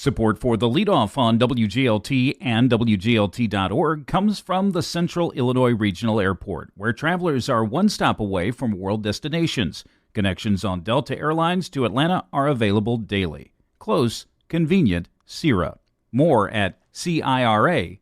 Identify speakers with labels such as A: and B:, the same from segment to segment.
A: Support for the Leadoff on WGLT and WGLT.org comes from the Central Illinois Regional Airport, where travelers are one stop away from world destinations. Connections on Delta Airlines to Atlanta are available daily. Close, convenient, CIRA. More at CIRA.com.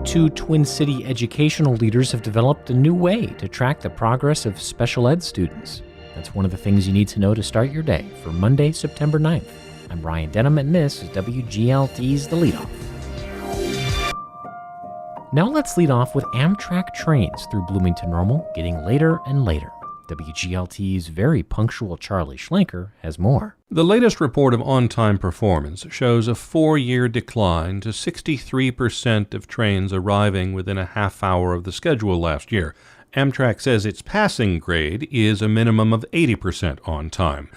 B: Two Twin City educational leaders have developed a new way to track the progress of special ed students. That's one of the things you need to know to start your day for Monday, September 9th. I'm Ryan Denham, and this is WGLT's The Leadoff. Now let's lead off with Amtrak trains through Bloomington-Normal getting later and later. WGLT's very punctual Charlie Schlenker has more.
C: The latest report of on-time performance shows a 4-year decline to 63% of trains arriving within a half hour of the schedule last year. Amtrak says its passing grade is a minimum of 80% on time.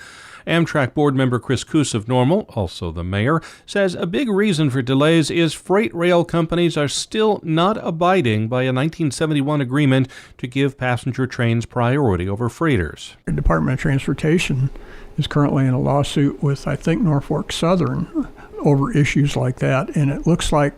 C: Amtrak board member Chris Coos of Normal, also the mayor, says a big reason for delays is freight rail companies are still not abiding by a 1971 agreement to give passenger trains priority over freighters.
D: The Department of Transportation is currently in a lawsuit with, I think, Norfolk Southern over issues like that, and it looks like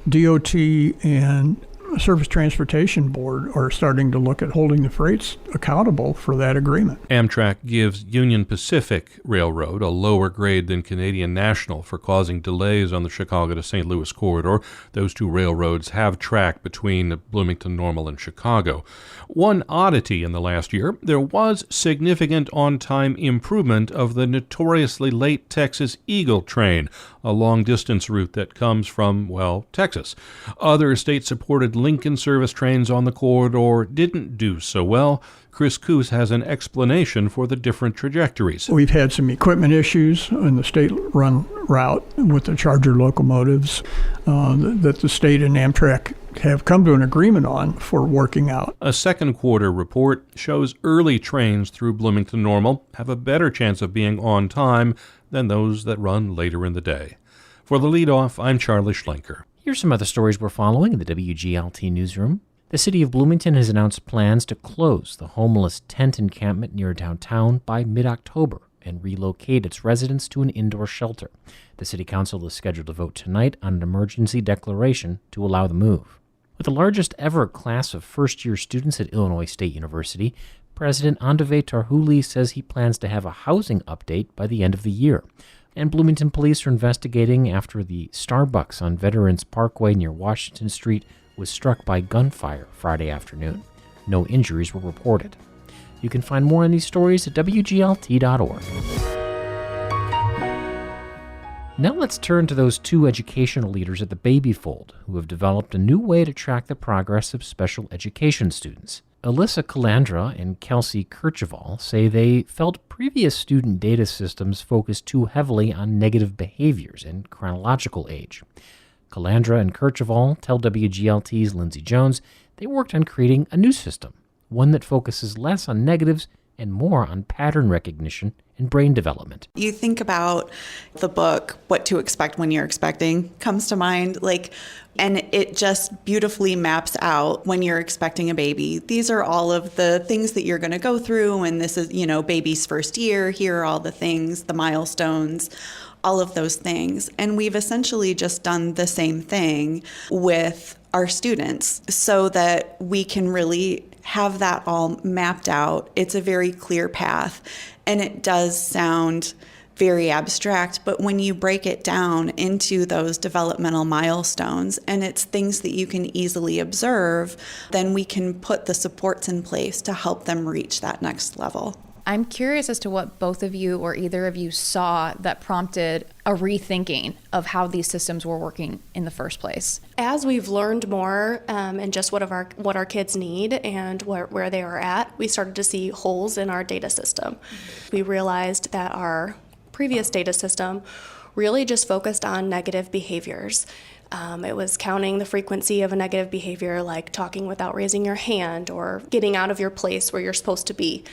D: DOT and Surface Transportation Board are starting to look at holding the freights accountable for that agreement.
C: Amtrak gives Union Pacific Railroad a lower grade than Canadian National for causing delays on the Chicago to St. Louis corridor. Those two railroads have track between Bloomington-Normal and Chicago. One oddity in the last year, there was significant on-time improvement of the notoriously late Texas Eagle train, a long-distance route that comes from, well, Texas. Other state-supported Lincoln service trains on the corridor didn't do so well. Chris Coos has an explanation for the different trajectories.
D: We've had some equipment issues in the state-run route with the Charger locomotives that the state and Amtrak have come to an agreement on for working out.
C: A second quarter report shows early trains through Bloomington-Normal have a better chance of being on time than those that run later in the day. For the Leadoff, I'm Charlie Schlenker.
B: Here's some other stories we're following in the WGLT newsroom. The city of Bloomington has announced plans to close the homeless tent encampment near downtown by mid-October and relocate its residents to an indoor shelter. The city council is scheduled to vote tonight on an emergency declaration to allow the move. With the largest ever class of first-year students at Illinois State University, President Andave Tarhuli says he plans to have a housing update by the end of the year. And Bloomington police are investigating after the Starbucks on Veterans Parkway near Washington Street was struck by gunfire Friday afternoon. No injuries were reported. You can find more on these stories at WGLT.org. Now let's turn to those two educational leaders at the Baby Fold who have developed a new way to track the progress of special education students. Alyssa Calandra and Kelsey Kercheval say they felt previous student data systems focused too heavily on negative behaviors and chronological age. Calandra and Kercheval tell WGLT's Lindsay Jones they worked on creating a new system, one that focuses less on negatives and more on pattern recognition and brain development.
E: You think about the book, What to Expect When You're Expecting, comes to mind, and it just beautifully maps out when you're expecting a baby. These are all of the things that you're going to go through, and this is, baby's first year. Here are all the things, the milestones, all of those things. And we've essentially just done the same thing with our students so that we can really have that all mapped out. It's a very clear path, and it does sound very abstract, but when you break it down into those developmental milestones and it's things that you can easily observe, then we can put the supports in place to help them reach that next level.
F: I'm curious as to what both of you or either of you saw that prompted a rethinking of how these systems were working in the first place.
G: As we've learned more and just what our kids need and where they are at, we started to see holes in our data system. We realized that our previous data system really just focused on negative behaviors. It was counting the frequency of a negative behavior like talking without raising your hand or getting out of your place where you're supposed to be.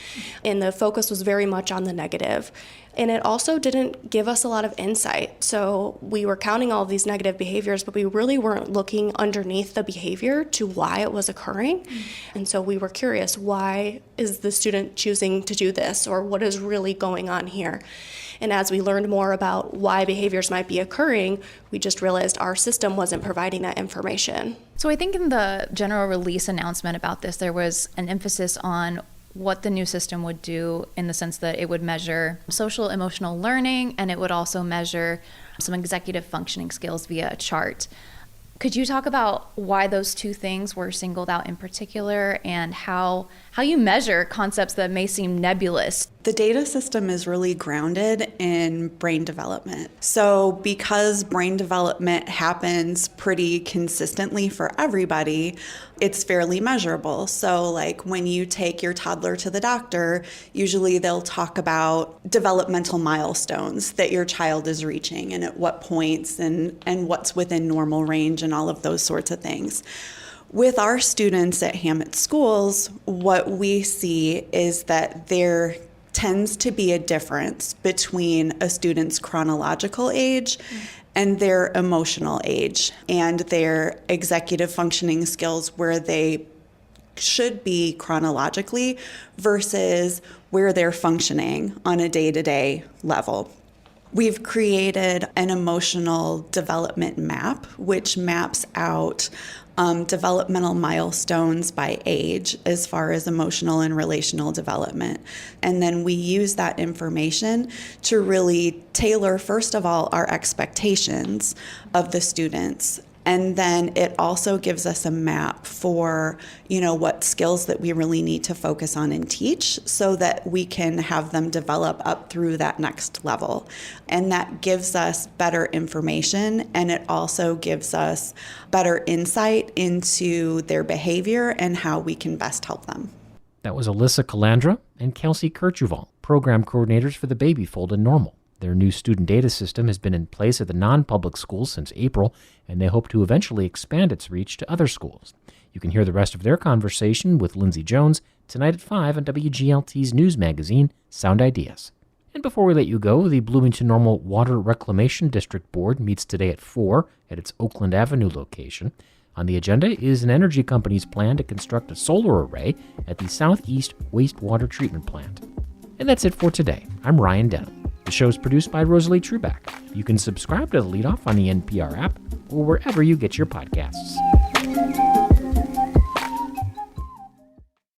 G: And the focus was very much on the negative. And it also didn't give us a lot of insight. So we were counting all of these negative behaviors, but we really weren't looking underneath the behavior to why it was occurring. And so we were curious, why is the student choosing to do this, or what is really going on here? And as we learned more about why behaviors might be occurring, we just realized our system wasn't providing that information.
F: So I think in the general release announcement about this, there was an emphasis on what the new system would do, in the sense that it would measure social emotional learning, and it would also measure some executive functioning skills via a chart. Could you talk about why those two things were singled out in particular, and how you measure concepts that may seem nebulous?
E: The data system is really grounded in brain development. So because brain development happens pretty consistently for everybody, it's fairly measurable. So like when you take your toddler to the doctor, usually they'll talk about developmental milestones that your child is reaching and at what points and what's within normal range and all of those sorts of things. With our students at Hammett Schools, what we see is that there tends to be a difference between a student's chronological age and their emotional age and their executive functioning skills, where they should be chronologically versus where they're functioning on a day-to-day level. We've created an emotional development map, which maps out developmental milestones by age as far as emotional and relational development. And then we use that information to really tailor, first of all, our expectations of the students. And then it also gives us a map for, what skills that we really need to focus on and teach, so that we can have them develop up through that next level. And that gives us better information, and it also gives us better insight into their behavior and how we can best help them.
B: That was Alyssa Calandra and Kelsey Kirchuval, program coordinators for the Bloomington-Normal. Their new student data system has been in place at the non-public schools since April, and they hope to eventually expand its reach to other schools. You can hear the rest of their conversation with Lindsay Jones tonight at 5 on WGLT's news magazine, Sound Ideas. And before we let you go, the Bloomington-Normal Water Reclamation District Board meets today at 4 at its Oakland Avenue location. On the agenda is an energy company's plan to construct a solar array at the Southeast Wastewater Treatment Plant. And that's it for today. I'm Ryan Denham. The show is produced by Rosalie Truback. You can subscribe to the Leadoff on the NPR app or wherever you get your podcasts.